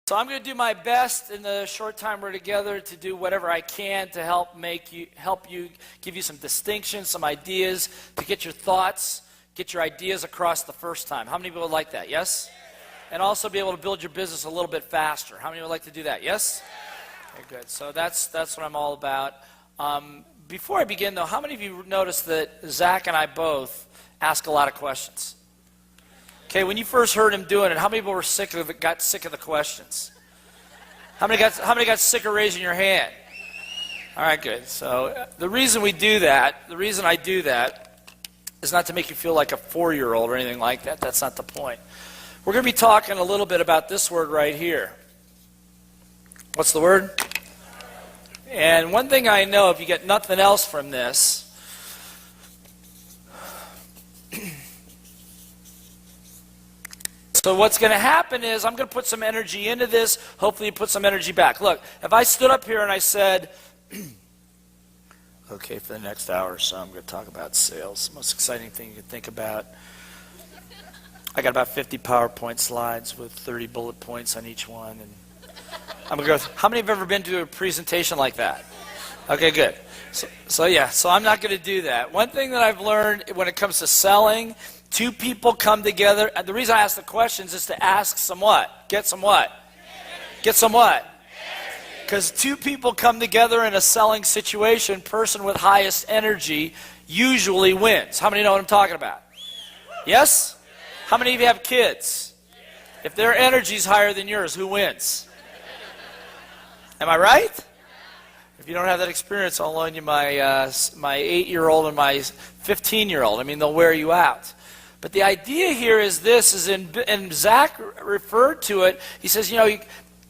So I'm going to do my best in the short time we're together to do whatever I can to help you, give you some distinction, some ideas, to get your thoughts, get your ideas across the first time. How many people would like that? Yes? And also be able to build your business a little bit faster. How many would like to do that? Yes? Okay, good. So that's what I'm all about. Before I begin, though, how many of you noticed that Zach and I both ask a lot of questions? Okay, when you first heard him doing it, how many people were got sick of the questions? How many got sick of raising your hand? All right, good. So the reason I do that, is not to make you feel like a 4-year-old or anything like that. That's not the point. We're going to be talking a little bit about this word right here. What's the word? And one thing I know, if you get nothing else from this, so what's going to happen is I'm going to put some energy into this. Hopefully you put some energy back. Look, if I stood up here and I said, okay, for the next hour or so, I'm going to talk about sales. The most exciting thing you can think about. I got about 50 PowerPoint slides with 30 bullet points on each one. And I'm going to go, how many have ever been to a presentation like that? Okay, good. So I'm not going to do that. One thing that I've learned when it comes to selling, two people come together, and the reason I ask the questions is to ask some what? Get some what? Get some what? Because two people come together in a selling situation, person with highest energy usually wins. How many know what I'm talking about? Yes? How many of you have kids? If their energy is higher than yours, who wins? Am I right? If you don't have that experience, I'll loan you my 8-year-old and my 15-year-old. I mean, they'll wear you out. But the idea here is this, and Zach referred to it. He says,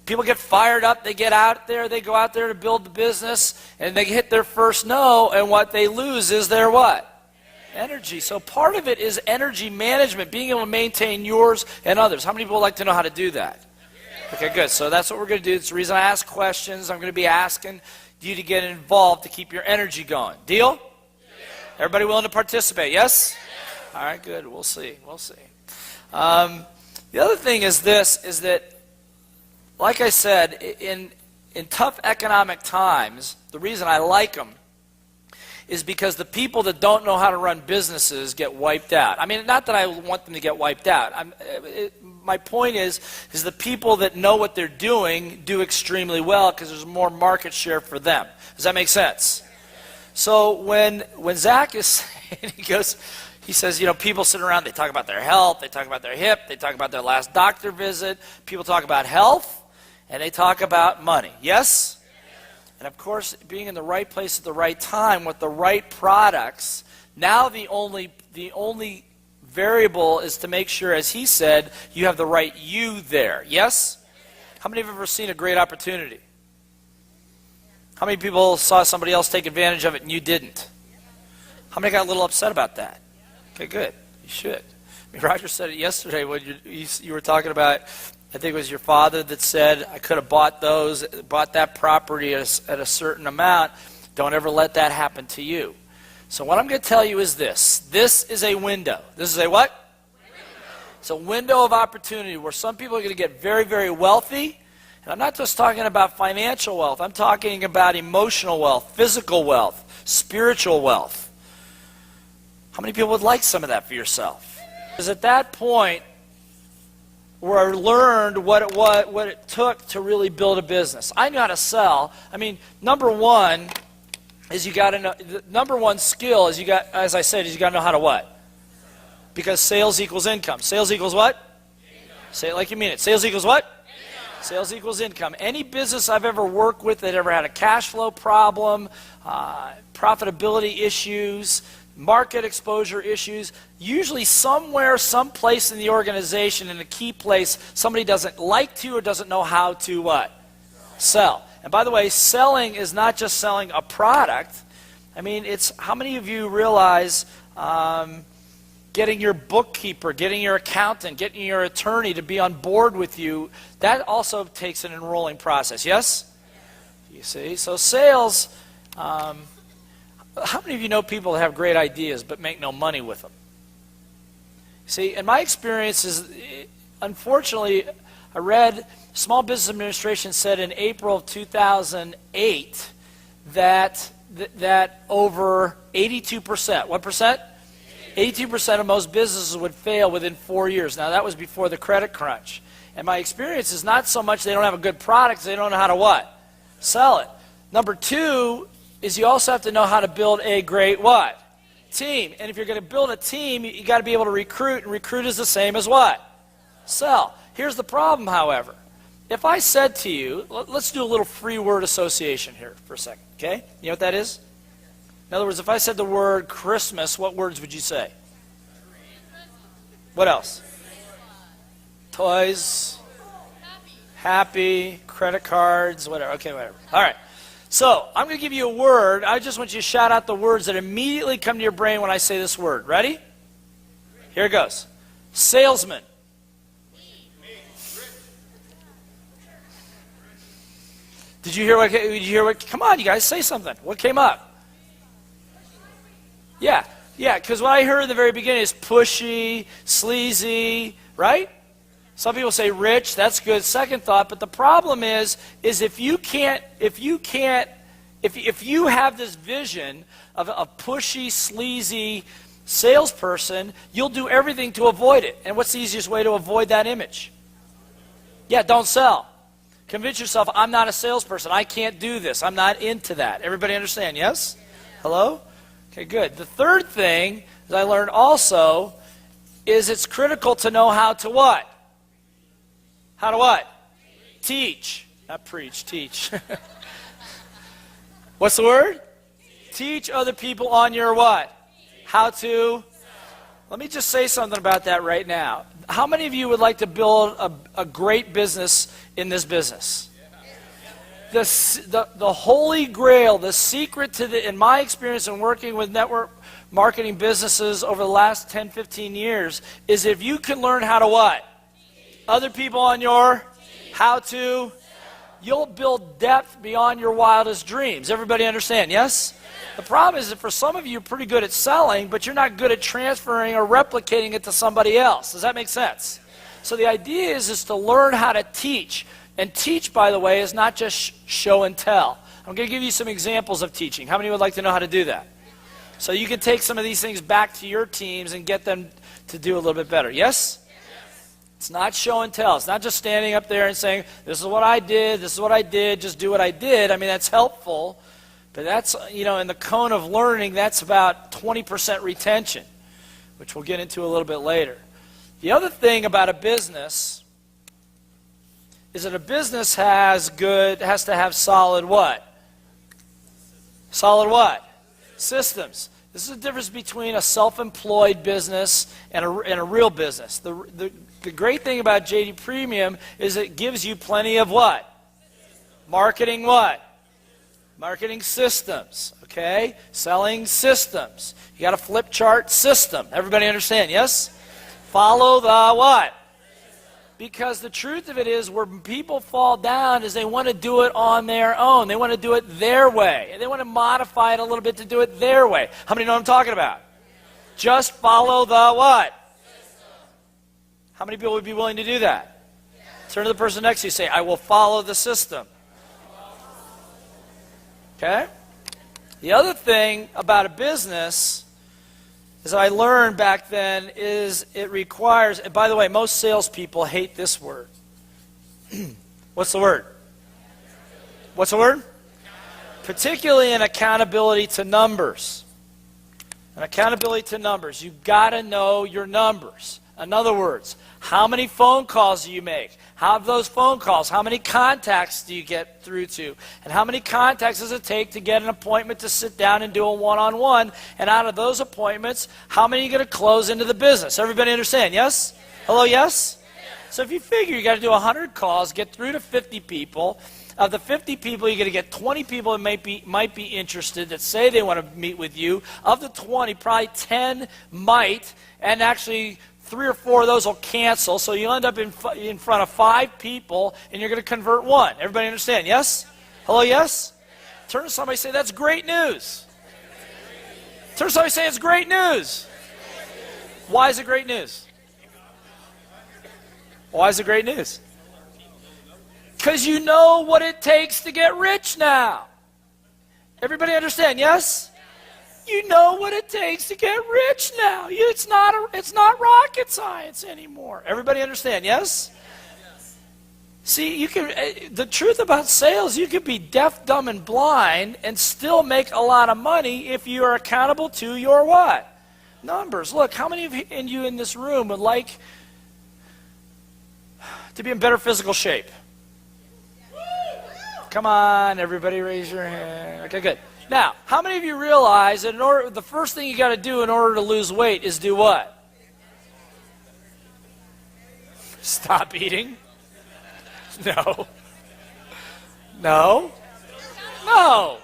people get fired up, they get out there, they go out there to build the business, and they hit their first no, and what they lose is their what? Energy. So part of it is energy management, being able to maintain yours and others. How many people would like to know how to do that? Okay, good. So that's what we're going to do. It's the reason I ask questions. I'm going to be asking you to get involved to keep your energy going. Deal? Everybody willing to participate? Yes? All right, good. We'll see. The other thing is this, is that, like I said, in tough economic times, the reason I like them is because the people that don't know how to run businesses get wiped out. I mean, not that I want them to get wiped out. My point is the people that know what they're doing do extremely well because there's more market share for them. Does that make sense? So when Zach is saying, he says, people sit around, they talk about their health, they talk about their hip, they talk about their last doctor visit. People talk about health, and they talk about money. Yes? And of course, being in the right place at the right time with the right products, now the only variable is to make sure, as he said, you have the right you there. Yes? How many have ever seen a great opportunity? How many people saw somebody else take advantage of it and you didn't? How many got a little upset about that? Okay, good. You should. I mean, Roger said it yesterday when you were talking about, I think it was your father that said, I could have bought that property at a certain amount. Don't ever let that happen to you. So what I'm going to tell you is this. This is a window. This is a what? Window. It's a window of opportunity where some people are going to get very, very wealthy. And I'm not just talking about financial wealth. I'm talking about emotional wealth, physical wealth, spiritual wealth. How many people would like some of that for yourself? Because at that point, where I learned what it took to really build a business. I knew how to sell. I mean, number one is you got to know. The number one skill is as I said, is you got to know how to what? Because sales equals income. Sales equals what? Income. Say it like you mean it. Sales equals what? Income. Sales equals income. Any business I've ever worked with that ever had a cash flow problem, profitability issues, market exposure issues, usually somewhere, someplace in the organization, in a key place, somebody doesn't like to or doesn't know how to what? Sell. And by the way, selling is not just selling a product. I mean, it's how many of you realize getting your bookkeeper, getting your accountant, getting your attorney to be on board with you, that also takes an enrolling process, yes? You see? So sales, how many of you know people that have great ideas but make no money with them? See, in my experience is, unfortunately, I read Small Business Administration said in April of 2008 that over 82%, what percent? 82% of most businesses would fail within 4 years. Now, that was before the credit crunch. And my experience is not so much they don't have a good product, they don't know how to what? Sell it. Number two is you also have to know how to build a great what? Team. And if you're going to build a team, you got to be able to recruit, and recruit is the same as what? Sell. Here's the problem, however. If I said to you, let's do a little free word association here for a second, okay? You know what that is? In other words, if I said the word Christmas, what words would you say? What else? Toys, happy, credit cards, whatever. Okay, whatever. All right. So I'm going to give you a word. I just want you to shout out the words that immediately come to your brain when I say this word. Ready? Here it goes. Salesman. Did you hear what? Come on, you guys, say something. What came up? Yeah, because what I heard in the very beginning is pushy, sleazy, right? Some people say rich, that's good, second thought, but the problem is if you have this vision of a pushy, sleazy salesperson, you'll do everything to avoid it. And what's the easiest way to avoid that image? Yeah, don't sell. Convince yourself, I'm not a salesperson, I can't do this, I'm not into that. Everybody understand, yes? Hello? Okay, good. The third thing that I learned also is it's critical to know how to what? How to what? Teach. Not preach, teach. What's the word? Teach other people on your what? How to? Let me just say something about that right now. How many of you would like to build a great business in this business? The holy grail, the secret to in my experience in working with network marketing businesses over the last 10, 15 years is if you can learn how to what? Other people on your how to, you'll build depth beyond your wildest dreams. Everybody understand, yes? The problem is that for some of you, you're pretty good at selling, but you're not good at transferring or replicating it to somebody else. Does that make sense? So the idea is to learn how to teach. And teach, by the way, is not just show and tell. I'm going to give you some examples of teaching. How many would like to know how to do that? So you can take some of these things back to your teams and get them to do a little bit better. Yes? It's not show and tell. It's not just standing up there and saying, this is what I did, just do what I did. I mean, that's helpful. But that's, in the cone of learning, that's about 20% retention, which we'll get into a little bit later. The other thing about a business is that a business has to have solid what? Solid what? Systems. This is the difference between a self-employed business and a real business. The great thing about JD Premium is it gives you plenty of what? Marketing what? Marketing systems, okay? Selling systems. You got a flip chart system. Everybody understand, yes? Follow the what? Because the truth of it is where people fall down is they want to do it on their own. They want to do it their way. And they want to modify it a little bit to do it their way. How many know what I'm talking about? Just follow the what? How many people would be willing to do that? Turn to the person next to you and say, I will follow the system. Okay? The other thing about a business as I learned back then is it requires, and by the way, most salespeople hate this word. What's the word? What's the word? Particularly in accountability to numbers. And accountability to numbers. You've got to know your numbers. In other words, how many phone calls do you make? How of those phone calls, how many contacts do you get through to? And how many contacts does it take to get an appointment to sit down and do a one-on-one? And out of those appointments, how many are you going to close into the business? Everybody understand, yes? Hello, yes? So if you figure you got to do 100 calls, get through to 50 people. Of the 50 people, you're going to get 20 people that might be interested that say they want to meet with you. Of the 20, probably 10 might, and actually 3 or 4 of those will cancel, so you'll end up in front of 5 people, and you're going to convert 1. Everybody understand, yes? Hello, yes? Turn to somebody and say, that's great news. Turn to somebody and say, it's great news. Why is it great news? Why is it great news? Because you know what it takes to get rich now. Everybody understand, yes? You know what it takes to get rich now. It's not rocket science anymore. Everybody understand, yes? See, the truth about sales, you can be deaf, dumb, and blind and still make a lot of money if you are accountable to your what? Numbers. Look, how many of you in this room would like to be in better physical shape? Come on, everybody raise your hand. Okay, good. Now, how many of you realize that the first thing you got to do in order to lose weight is do what? Stop eating? No. No. No.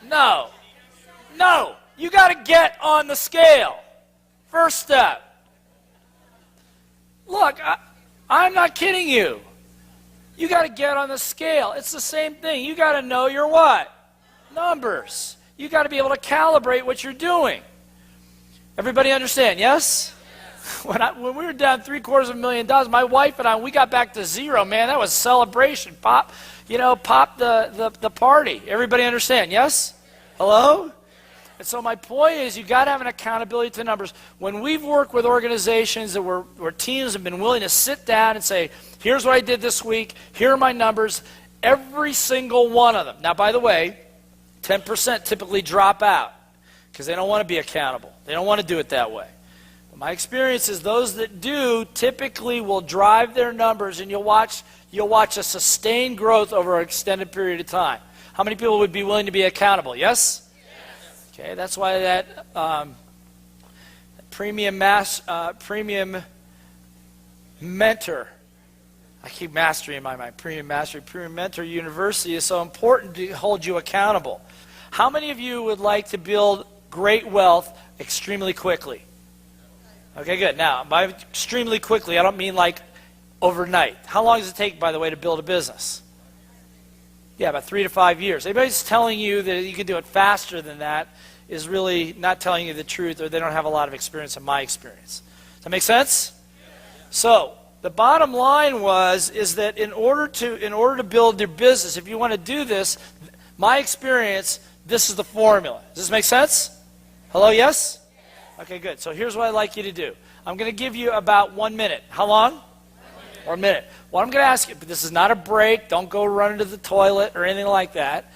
No. No. You got to get on the scale. First step. Look, I'm not kidding you. You got to get on the scale. It's the same thing. You got to know your what? Numbers. You got to be able to calibrate what you're doing. Everybody understand, yes? When we were down $750,000, my wife and I, we got back to zero, man. That was celebration. Pop the party. Everybody understand, yes? Hello? And so my point is, you got to have an accountability to numbers. When we've worked with organizations where teams have been willing to sit down and say, here's what I did this week, here are my numbers, every single one of them. Now, by the way, 10% typically drop out because they don't want to be accountable. They don't want to do it that way. But my experience is those that do typically will drive their numbers, and you'll watch a sustained growth over an extended period of time. How many people would be willing to be accountable? Yes? Okay, that's why that premium mentor, I keep mastery in my mind, premium mentor university is so important to hold you accountable. How many of you would like to build great wealth extremely quickly? Okay, good. Now, by extremely quickly, I don't mean like overnight. How long does it take, by the way, to build a business? Yeah, about 3 to 5 years. Anybody who's telling you that you can do it faster than that is really not telling you the truth, or they don't have a lot of experience in my experience. Does that make sense? So, the bottom line is that in order to build your business, if you want to do this, my experience, this is the formula. Does this make sense? Hello, yes? Okay, good. So here's what I'd like you to do. I'm going to give you about 1 minute. How long? 1 minute. What I'm going to ask you, but this is not a break. Don't go run to the toilet or anything like that.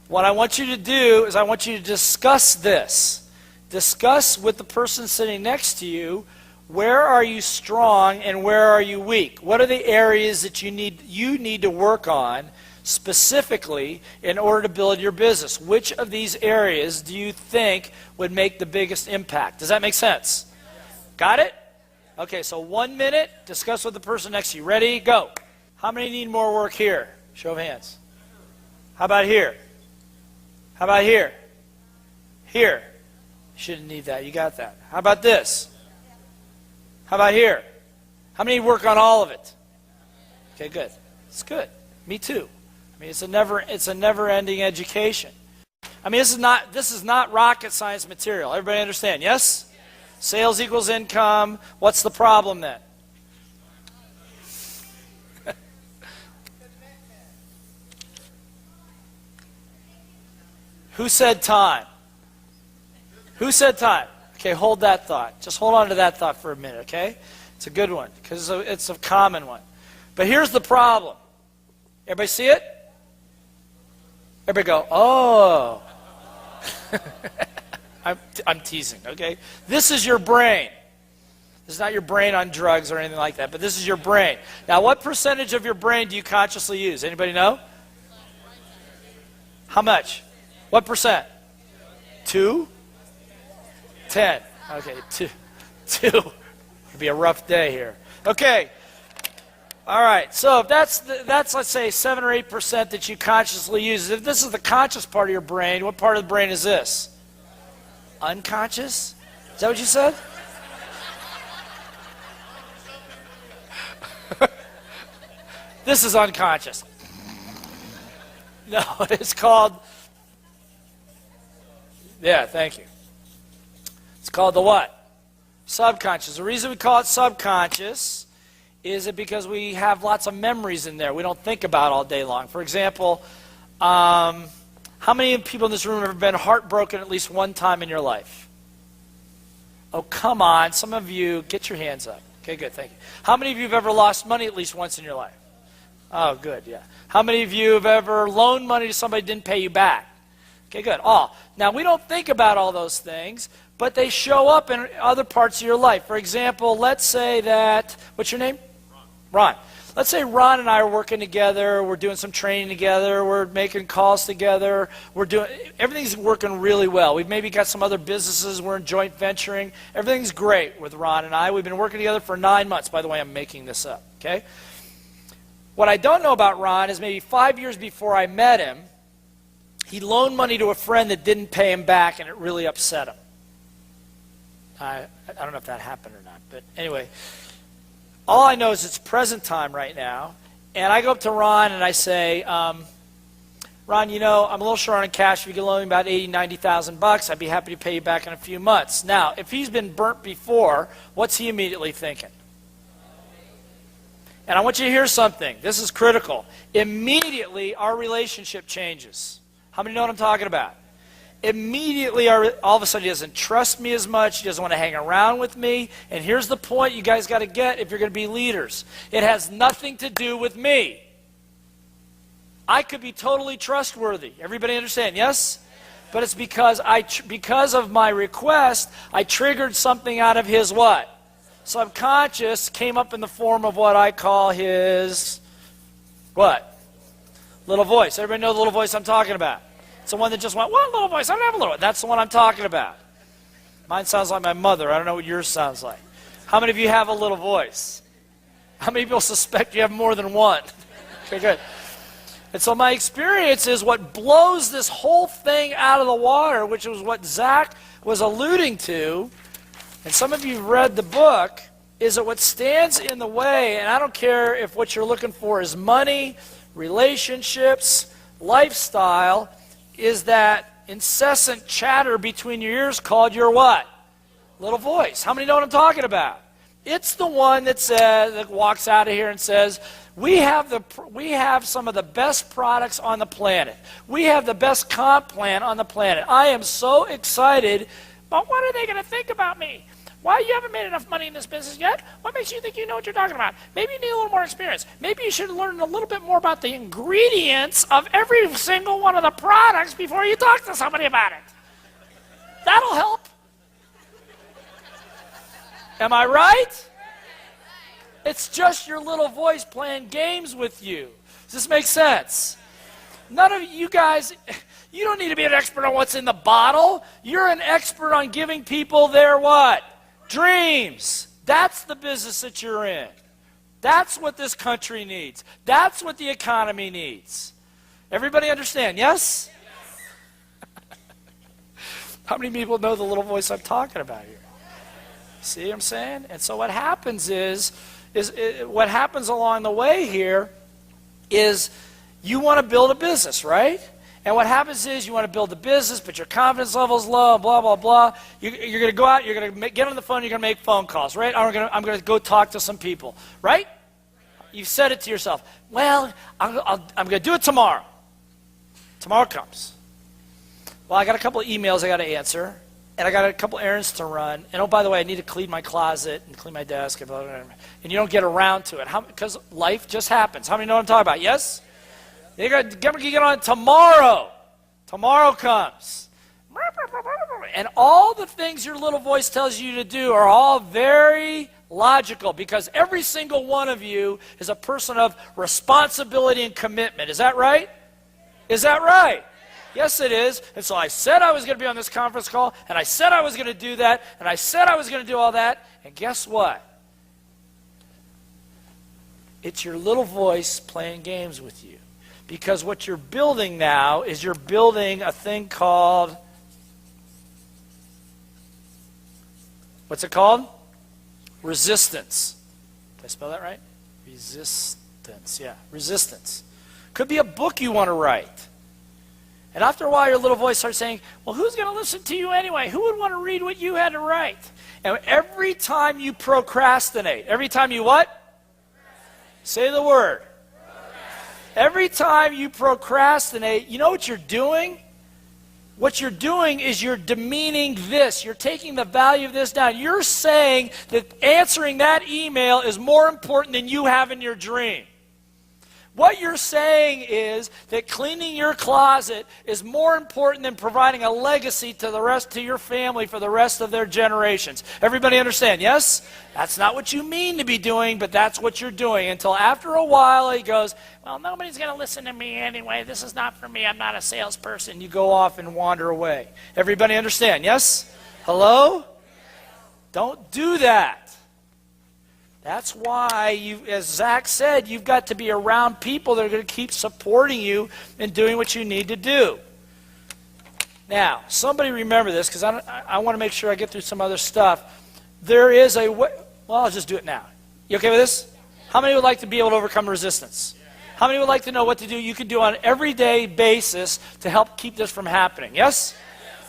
What I want you to do is I want you to discuss this. Discuss with the person sitting next to you, where are you strong and where are you weak? What are the areas that you need to work on specifically in order to build your business? Which of these areas do you think would make the biggest impact? Does that make sense? Got it? Okay, so 1 minute, discuss with the person next to you. Ready? Go. How many need more work here? Show of hands. How about here? How about here? Here. Shouldn't need that. You got that. How about this? How about here? How many work on all of it? Okay, good. It's good. Me too. I mean, it's a never-ending education. I mean, this is not rocket science material. Everybody understand? Yes? Sales equals income. What's the problem then? Who said time? Who said time? Okay, hold that thought. Just hold on to that thought for a minute, okay? It's a good one because it's a common one. But here's the problem. Everybody see it? Everybody go, oh. I'm teasing, okay? This is your brain. This is not your brain on drugs or anything like that, but this is your brain. Now, what percentage of your brain do you consciously use? Anybody know? How much? What percent? 2? 10. Okay, 2. It'll be a rough day here. Okay. All right. So if that's let's say 7 or 8% that you consciously use. If this is the conscious part of your brain, what part of the brain is this? Unconscious? Is that what you said? This is unconscious. No, it's called. Yeah, thank you. It's called the what? Subconscious. The reason we call it subconscious Is it because we have lots of memories in there we don't think about all day long? For example, how many people in this room have ever been heartbroken at least one time in your life? Oh, come on. Some of you, get your hands up. Okay, good, thank you. How many of you have ever lost money at least once in your life? Oh, good, yeah. How many of you have ever loaned money to somebody who didn't pay you back? Okay, good. Oh, now we don't think about all those things, but they show up in other parts of your life. For example, let's say that, what's your name? Ron. Let's say Ron and I are working together, we're doing some training together, we're making calls together, everything's working really well. We've maybe got some other businesses, we're in joint venturing. Everything's great with Ron and I. We've been working together for 9 months. By the way, I'm making this up, okay? What I don't know about Ron is maybe 5 years before I met him, he loaned money to a friend that didn't pay him back, and it really upset him. I don't know if that happened or not, but anyway. All I know is it's present time right now, and I go up to Ron and I say, Ron, you know, I'm a little short on cash. If you could loan me about $80,000, I'd be happy to pay you back in a few months. Now, if he's been burnt before, what's he immediately thinking? And I want you to hear something. This is critical. Immediately, our relationship changes. How many know what I'm talking about? Immediately, all of a sudden, he doesn't trust me as much. He doesn't want to hang around with me. And here's the point you guys got to get if you're going to be leaders. It has nothing to do with me. I could be totally trustworthy. Everybody understand? Yes? But it's because of my request, I triggered something out of his what? Subconscious came up in the form of what I call his what? Little voice. Everybody know the little voice I'm talking about? It's the one that just went, what little voice? I don't have a little voice. That's the one I'm talking about. Mine sounds like my mother. I don't know what yours sounds like. How many of you have a little voice? How many people suspect you have more than one? Okay, good. And so my experience is what blows this whole thing out of the water, which was what Zach was alluding to, and some of you have read the book, is that what stands in the way, and I don't care if what you're looking for is money, relationships, lifestyle, is that incessant chatter between your ears called your what? Little voice. How many know what I'm talking about? It's the one that says, that walks out of here and says, we have some of the best products on the planet. We have the best comp plan on the planet. I am so excited, but what are they going to think about me? Why you haven't made enough money in this business yet? What makes you think you know what you're talking about? Maybe you need a little more experience. Maybe you should learn a little bit more about the ingredients of every single one of the products before you talk to somebody about it. That'll help. Am I right? It's just your little voice playing games with you. Does this make sense? None of you guys, you don't need to be an expert on what's in the bottle. You're an expert on giving people their what? Dreams. That's the business that you're in. That's what this country needs. That's what the economy needs. Everybody understand, yes? How many people know the little voice I'm talking about here? See what I'm saying? And so what happens is what happens along the way here is you want to build a business, right? And what happens is you want to build a business, but your confidence level is low, blah, blah, blah. You're going to go out, you're going to get on the phone, you're going to make phone calls, right? I'm going to go talk to some people, right? You've said it to yourself. Well, I'm going to do it tomorrow. Tomorrow comes. Well, I got a couple of emails I got to answer, and I got a couple errands to run. And oh, by the way, I need to clean my closet and clean my desk, and blah, blah, blah. And you don't get around to it because life just happens. How many know what I'm talking about? Yes? You're going to get on tomorrow. Tomorrow comes. And all the things your little voice tells you to do are all very logical because every single one of you is a person of responsibility and commitment. Is that right? Is that right? Yes, it is. And so I said I was going to be on this conference call, and I said I was going to do that, and I said I was going to do all that, and guess what? It's your little voice playing games with you. Because what you're building now is you're building a thing called, what's it called? Resistance. Did I spell that right? Resistance, yeah, resistance. Could be a book you want to write. And after a while, your little voice starts saying, well, who's going to listen to you anyway? Who would want to read what you had to write? And every time you procrastinate, every time you what? Say the word. Every time you procrastinate, you know what you're doing? What you're doing is you're demeaning this. You're taking the value of this down. You're saying that answering that email is more important than you having your dream. What you're saying is that cleaning your closet is more important than providing a legacy to the rest to your family for the rest of their generations. Everybody understand? Yes? That's not what you mean to be doing, but that's what you're doing. Until after a while he goes, well, nobody's going to listen to me anyway. This is not for me. I'm not a salesperson. You go off and wander away. Everybody understand? Yes? Hello? Don't do that. That's why, as Zach said, you've got to be around people that are going to keep supporting you and doing what you need to do. Now, somebody remember this, because I want to make sure I get through some other stuff. There is a way, well, I'll just do it now. You okay with this? How many would like to be able to overcome resistance? How many would like to know what to do you can do on an everyday basis to help keep this from happening? Yes?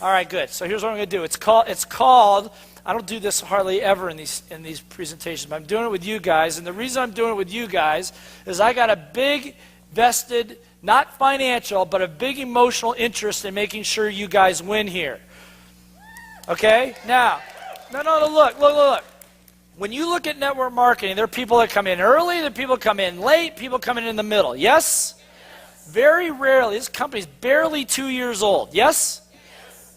All right, good. So here's what I'm going to do. It's called, I don't do this hardly ever in these presentations, but I'm doing it with you guys. And the reason I'm doing it with you guys is I got a big vested, not financial, but a big emotional interest in making sure you guys win here. Okay? Now, no, look. When you look at network marketing, there are people that come in early, there are people that come in late, people coming in the middle. Yes? Very rarely. This company's barely 2 years old. Yes?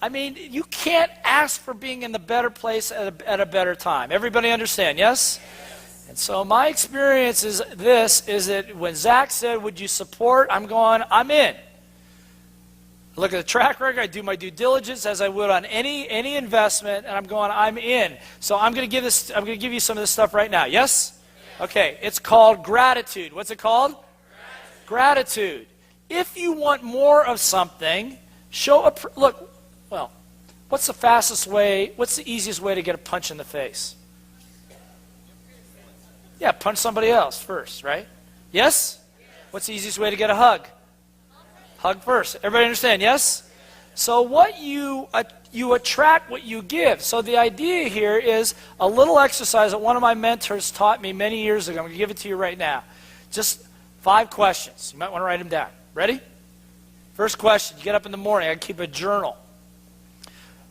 I mean, you can't ask for being in the better place at a better time. Everybody understand, yes? And so my experience is that when Zach said, would you support? I'm going, I'm in. Look at the track record. I do my due diligence as I would on any investment, and I'm going, I'm in. So I'm going to give you some of this stuff right now. Yes? Okay. It's called gratitude. What's it called? Gratitude. If you want more of something, look. Well, what's the easiest way to get a punch in the face? Yeah, punch somebody else first, right? Yes? What's the easiest way to get a hug? Hug first. Everybody understand, yes? So what you attract what you give. So the idea here is a little exercise that one of my mentors taught me many years ago. I'm going to give it to you right now. Just 5 questions. You might want to write them down. Ready? First question, you get up in the morning, I keep a journal.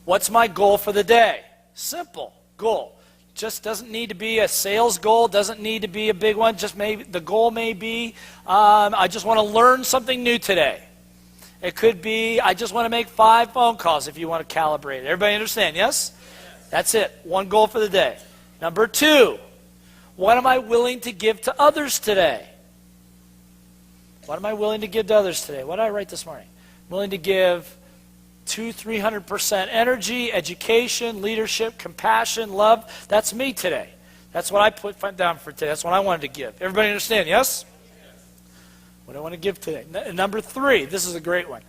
What's my goal for the day? Simple goal. Just doesn't need to be a sales goal, doesn't need to be a big one. Just maybe the goal may be, I just want to learn something new today. It could be, I just want to make 5 phone calls if you want to calibrate it. Everybody understand, yes? That's it. One goal for the day. Number 2, what am I willing to give to others today? What am I willing to give to others today? What did I write this morning? I'm willing to give 200-300% energy, education, leadership, compassion, love. That's me today. That's what I put down for today. That's what I wanted to give. Everybody understand, yes? What do I want to give today? Number 3, this is a great one.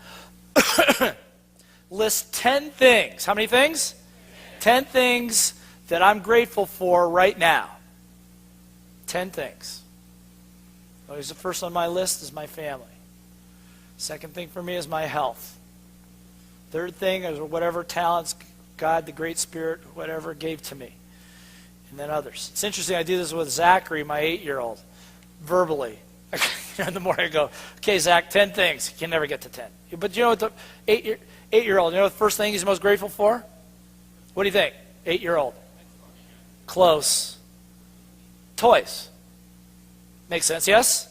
List 10 things. How many things? 10 things that I'm grateful for right now. 10 things. Always the first on my list is my family. Second thing for me is my health. Third thing is whatever talents God, the Great Spirit, whatever, gave to me. And then others. It's interesting, I do this with Zachary, my 8-year-old, verbally. In the morning I go, okay, Zach, 10 things. He can never get to 10. But you know what the 8-year-old, you know what the first thing he's most grateful for? What do you think? 8-year-old. Close. Toys. Makes sense, yes?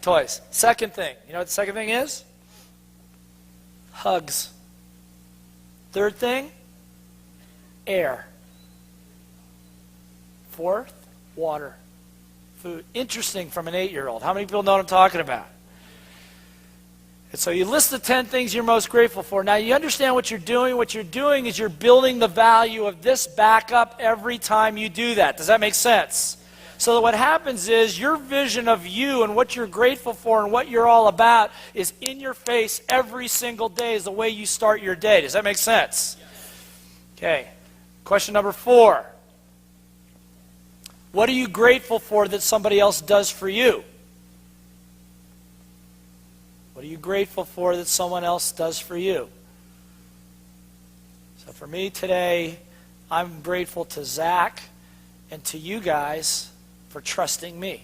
Toys. Second thing. You know what the second thing is? Hugs. Third thing? Air. Fourth? Water. Food. Interesting from an 8-year-old. How many people know what I'm talking about? And so you list the 10 things you're most grateful for. Now you understand what you're doing. What you're doing is you're building the value of this back up every time you do that. Does that make sense? So that what happens is your vision of you and what you're grateful for and what you're all about is in your face every single day is the way you start your day. Does that make sense? Okay. Question number 4. What are you grateful for that somebody else does for you? What are you grateful for that someone else does for you? So for me today, I'm grateful to Zach and to you guys for trusting me.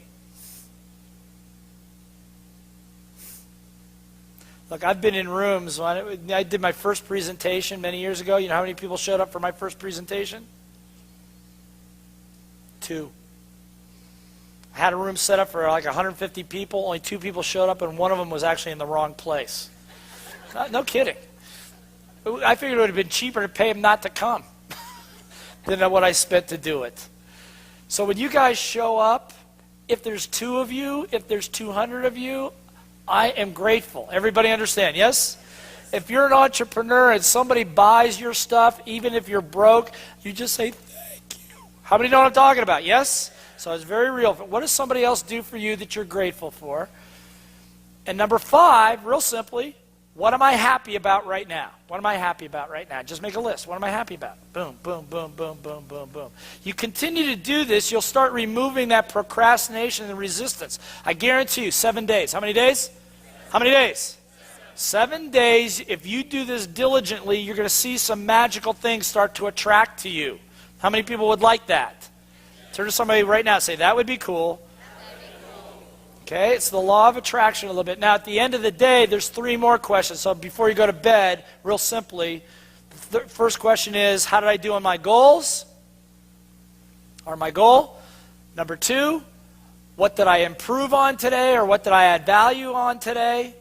Look, I've been in rooms. When I did my first presentation many years ago. You know how many people showed up for my first presentation? 2. I had a room set up for like 150 people. Only 2 people showed up, and one of them was actually in the wrong place. No kidding. I figured it would have been cheaper to pay him not to come than what I spent to do it. So when you guys show up, if there's 2 of you, if there's 200 of you, I am grateful. Everybody understand, yes? If you're an entrepreneur and somebody buys your stuff, even if you're broke, you just say, thank you. How many know what I'm talking about, yes? So it's very real. What does somebody else do for you that you're grateful for? And number 5, real simply, what am I happy about right now? What am I happy about right now? Just make a list. What am I happy about? Boom, boom, boom, boom, boom, boom, boom. You continue to do this, you'll start removing that procrastination and resistance. I guarantee you, 7 days. How many days? How many days? 7 days. If you do this diligently, you're going to see some magical things start to attract to you. How many people would like that? Turn to somebody right now and say, that would be cool. Okay, it's the law of attraction a little bit. Now, at the end of the day, there's 3 more questions. So before you go to bed, real simply, the first question is, how did I do on my goals? Or my goal? Number 2, what did I improve on today, or what did I add value on today?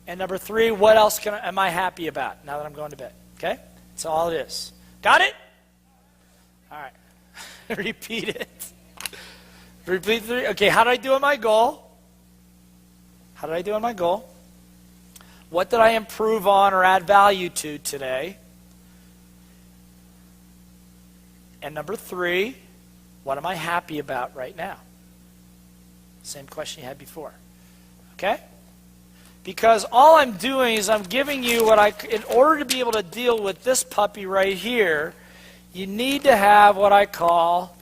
And number 3, what else am I happy about now that I'm going to bed? Okay, that's all it is. Got it? All right. Repeat it. Repeat 3. Okay, how did I do on my goal? How did I do on my goal? What did I improve on or add value to today? And number 3, what am I happy about right now? Same question you had before. Okay? Because all I'm doing is I'm giving you in order to be able to deal with this puppy right here, you need to have what I call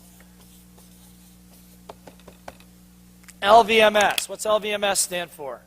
LVMS. What's LVMS stand for?